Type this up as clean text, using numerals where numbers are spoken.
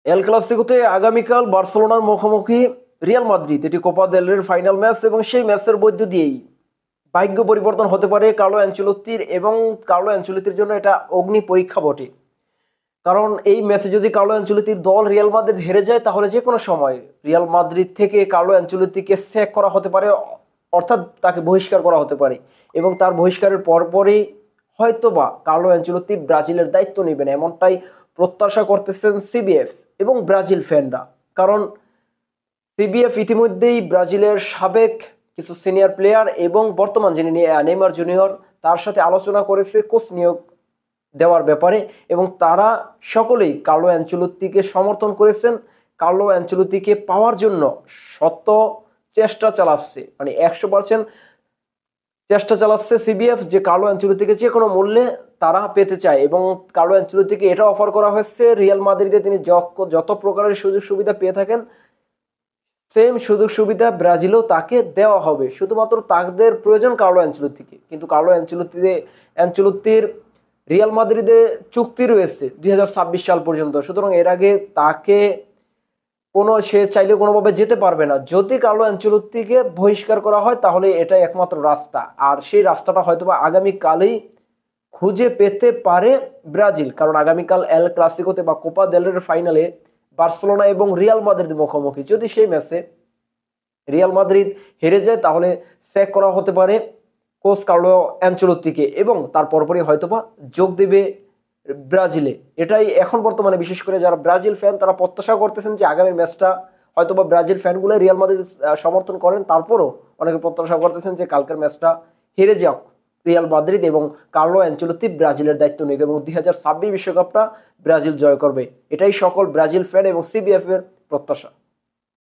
এল ক্লাসিকোতে আগামীকাল বার্সেলোনার মুখোমুখি রিয়াল মাদ্রিদ। এটি কোপা দেল রের ফাইনাল ম্যাচ এবং সেই ম্যাচের মধ্য দিয়েই ভাগ্য পরিবর্তন হতে পারে কার্লো অ্যানচেলত্তির, এবং কার্লো অ্যানচেলত্তির জন্য এটা অগ্নি পরীক্ষা বটে। কারণ এই ম্যাচে যদি কার্লো অ্যানচেলত্তির দল রিয়াল মাদ্রিদ হেরে যায়, তাহলে যে কোনো সময় রিয়াল মাদ্রিদ থেকে কার্লো অ্যানচেলত্তিকে স্যাক করা হতে পারে, অর্থাৎ তাকে বহিষ্কার করা হতে পারে। এবং তার বহিষ্কারের পরপরই হয়তোবা কার্লো অ্যানচেলত্তি ব্রাজিলের দায়িত্ব নেবেন, এমনটাই প্রত্যাশা করতেছেন সিবিএফ এবং ব্রাজিল ফ্যানরা। কারণ সিবিএফ ইতিমধ্যেই ব্রাজিলের সাবেক কিছু সিনিয়র প্লেয়ার এবং বর্তমান যিনি নেইমার জুনিয়র, তার সাথে আলোচনা করেছে কোচ নিয়োগ দেওয়ার ব্যাপারে, এবং তারা সকলেই কার্লো অ্যানচেলত্তিকে সমর্থন করেছেন। কার্লো অ্যানচেলত্তিকে পাওয়ার জন্য শত চেষ্টা চালাচ্ছে, মানে 100% চেষ্টা চালাচ্ছে সিবিএফ যে কার্লো অ্যানচেলত্তিকে যে কোনো মূল্যে তারা পেতে চায়। এবং কার্লো অ্যানচেলত্তিকে এটা অফার করা হয়েছে, রিয়াল মাদ্রিদে তিনি যত প্রকারের সুযোগ সুবিধা পেয়ে থাকেন, সেম সুযোগ সুবিধা ব্রাজিলেও তাকে দেওয়া হবে। শুধুমাত্র তাদের প্রয়োজন কার্লো অ্যানচেলত্তিকে। কিন্তু কার্লো অ্যানচেলত্তির রিয়াল মাদ্রিদে চুক্তি রয়েছে 2026 সাল পর্যন্ত। সুতরাং এর আগে তাকে সে চাইলে কোনোভাবে যেতে পারবে না। যদি কার্লো অ্যানচেলত্তিকে বহিষ্কার করা হয়, তাহলে এটাই একমাত্র রাস্তা, আর সেই রাস্তাটা হয়তোবা আগামীকালই খুঁজে পেতে পারে ব্রাজিল। কারণ আগামীকাল এল ক্লাসিকোতে বা কোপা দেল রের ফাইনালে বার্সেলোনা এবং রিয়াল মাদ্রিদ মুখোমুখি। যদি সেই ম্যাচে রিয়াল মাদ্রিদ হেরে যায়, তাহলে স্যাক করা হতে পারে কোচ কার্লো অ্যানচেলত্তিকে, এবং তার পরপরই হয়তোবা যোগ দেবে ব্রাজিলে। এটাই এখন বর্তমানে বিশেষ করে যারা ব্রাজিল ফ্যান, তারা প্রত্যাশা করতেছেন যে আগামী ম্যাচটা হয়তোবা ব্রাজিল ফ্যানগুলো রিয়াল মাদ্রিদ সমর্থন করেন, তারপরও অনেকে প্রত্যাশা করতেছেন যে কালকের ম্যাচটা হেরে যাক রিয়াল মাদ্রিদ এবং কার্লো অ্যানচেলত্তি ব্রাজিলের দায়িত্ব নেবে এবং 2026 বিশ্বকাপটা ব্রাজিল জয় করবে। এটাই সকল ব্রাজিল ফ্যান এবং সিবিএফ এর প্রত্যাশা।